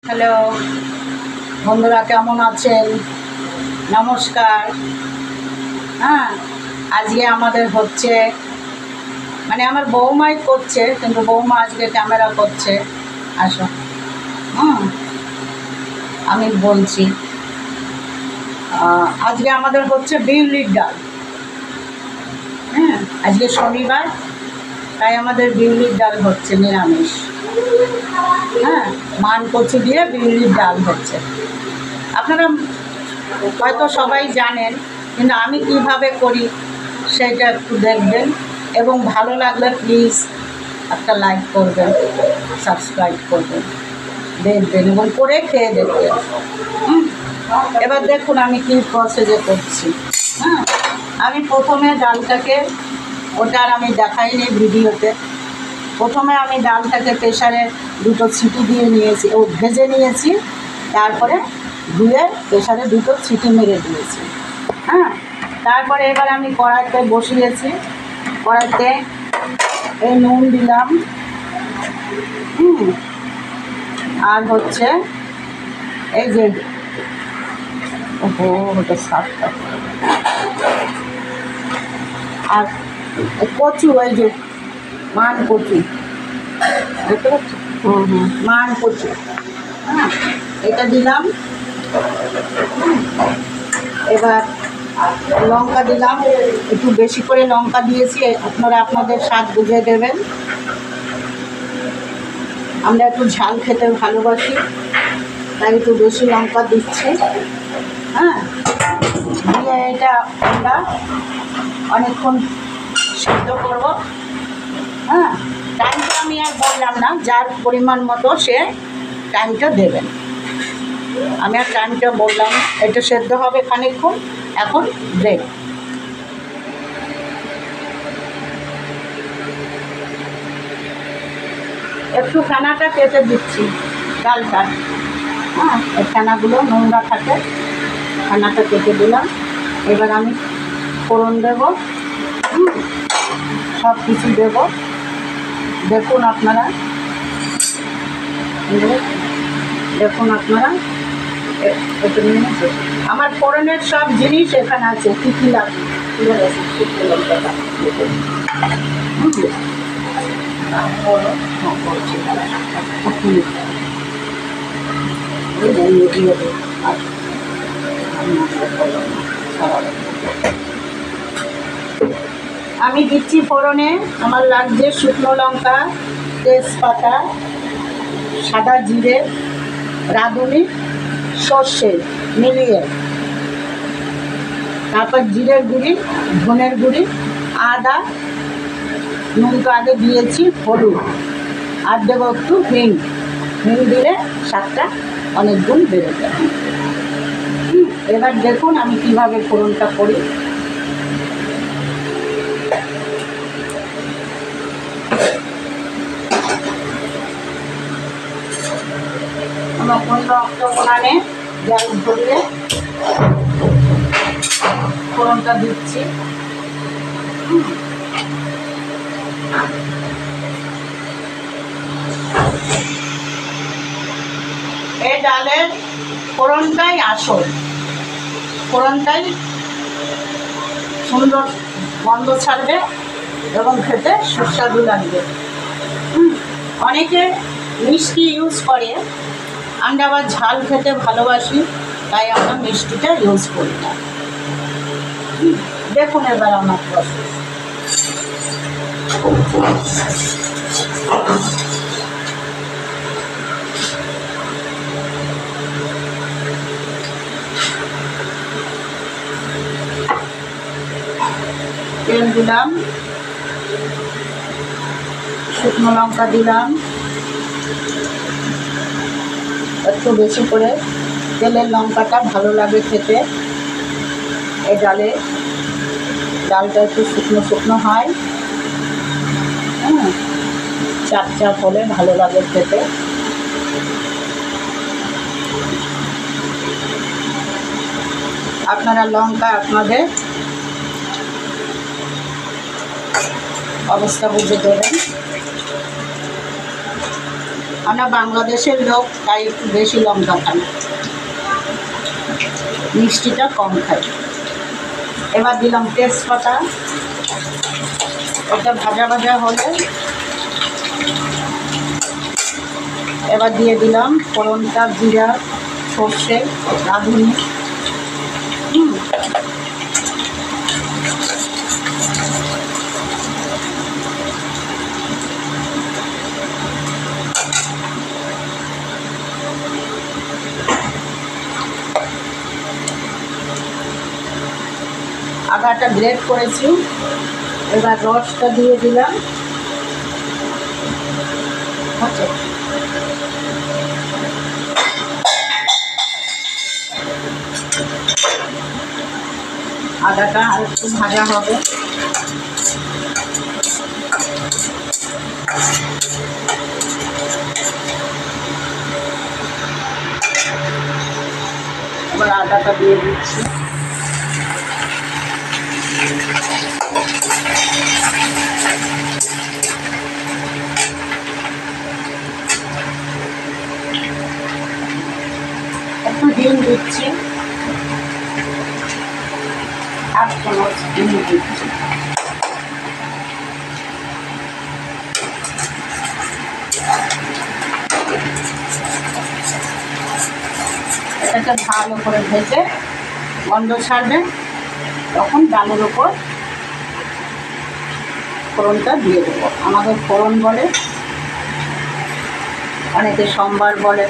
Hello বন্ধুরা, কেমন আছেন? নমস্কার। হ্যাঁ, আজকে আমাদের হচ্ছে আমার বৌমাই করছে, কিন্তু বৌমা আজকে ক্যামেরা করছে। আসো। হুম আমি বলছি, আজকে আমাদের হচ্ছে বিউলির ডাল। হ্যাঁ, আজকে শনিবার, তাই আমাদের বিউলির ডাল হচ্ছে নিরামিষ। হ্যাঁ, মান কচু দিয়ে বিউলির ডাল হচ্ছে। আপনারা হয়তো সবাই জানেন, কিন্তু আমি কিভাবে করি সেটা একটু দেখবেন, এবং ভালো লাগলে প্লিজ একটা লাইক করবেন, সাবস্ক্রাইব করবেন, দেখবেন এবং করে খেয়ে দেখবেন। এবার দেখুন আমি কী প্রসেসে করছি। হ্যাঁ, আমি প্রথমে ডালটাকে, ওটা আর আমি দেখাইনি ভিডিওতে, প্রথমে আমি ডালটাকে প্রেশারে দুটো সিটি দিয়ে নিয়েছি, ভেজে নিয়েছি, তারপরে ধুয়ে প্রেশারে দুটো সিটি মেরে দিয়েছি। হ্যাঁ, তারপরে এবার আমি কড়াইতে বসিয়েছি, কড়াইতে এই নুন দিলাম, আর হচ্ছে এই যে ওটা সাতটা, আর কচু, এই যে মান কচু, দেখতে পাচ্ছি? মান কচু। হ্যাঁ, এটা দিলাম। এবার লঙ্কা দিলাম, একটু বেশি করে লঙ্কা দিয়েছি, আপনারা আপনাদের স্বাদ বুঝে দেবেন। আমরা একটু ঝাল খেতে ভালোবাসি, তাই একটু বেশি লঙ্কা দিচ্ছি। হ্যাঁ, দিয়ে এটা আমরা অনেকক্ষণ সিদ্ধ করব। হ্যাঁ, টাইমটা আমি আর বললাম না, যার পরিমাণ মতো সে টাইমটা দেবেন। আমি আর টাইমটা বললাম, এটা সেদ্ধ হবে খানিকক্ষণ। এখন ব্রেক। একটু ফেনাটা কেটে দিচ্ছি ডালটা। হ্যাঁ, এই ফেনাগুলো নোংরা থাকে, ফেনাটা কেটে দিলাম। এবার আমি ফোড়ন দেবো, সব কিছু দেবো। দেখুন আপনারা, আমার ফোড়নের সব জিনিস এখানে আছে, কী কী লাগবে। আমি দিচ্ছি ফোড়নে, আমার লাগছে শুকনো লঙ্কা, তেজপাতা, সাদা জিরে, রাঁধুনি, সর্ষে মিলিয়ে, তারপর জিরের গুঁড়ি, ধনের গুঁড়ি, আদা, নুন তো আগে দিয়েছি, হলুদ, আর দেবো একটু হিং। হিং দিলে স্বাদটা অনেক গুণ বেড়ে যাবে। এবার দেখুন আমি কিভাবে ফোড়নটা করি। আমার 15 অক্টোবরে গ্যাস ধরিয়ে ফোড়নটা দিচ্ছি। এই ডালের ফোড়নটাই আসল, ফোড়নটাই সুন্দর গন্ধ ছাড়বে এবং খেতে সুস্বাদু লাগবে। অনেকে মিষ্টি ইউজ করে, আমরা আবার ঝাল খেতে ভালোবাসি, তাই আমরা মিষ্টিটা ইউজ করি না। দেখুন এবার আমার প্রসেস। তেল দিলাম, শুকনো লঙ্কা দিলাম একটু বেশি করে, তেলের লঙ্কাটা ভালো লাগে খেতে। এই ডালটা একটু শুকনো শুকনো হয়, চাপ চাপ হলে ভালো লাগে খেতে। আপনারা লঙ্কা আপনাদের অবস্থা বুঝে দেবেন। আমরা বাংলাদেশের লোক, তাই একটু বেশি লঙ্কা খাই, মিষ্টিটা কম খাই। এবার দিলাম তেজপাতা, এটা ভাজা ভাজা হলে এবার দিয়ে দিলাম ফোড়নটা, জিরা, সর্ষে, রাঁধুনি। আদাটা গ্রেট করেছি, এবার রসটা দিয়ে দিলাম। আদাটা আর একটু ভাজা হবে। এবার আদাটা দিয়ে দিচ্ছি। একটু ডিম দিচ্ছি, 8 চামচ ডিম দিচ্ছি। এটাকে ভালো করে ভেজে গন্ধ ছাড়বে, তখন ডালের ওপর ফোড়নটা দিয়ে দেবো। আমাদের ফোড়ন বলে, অনেকে সম্বার বলে।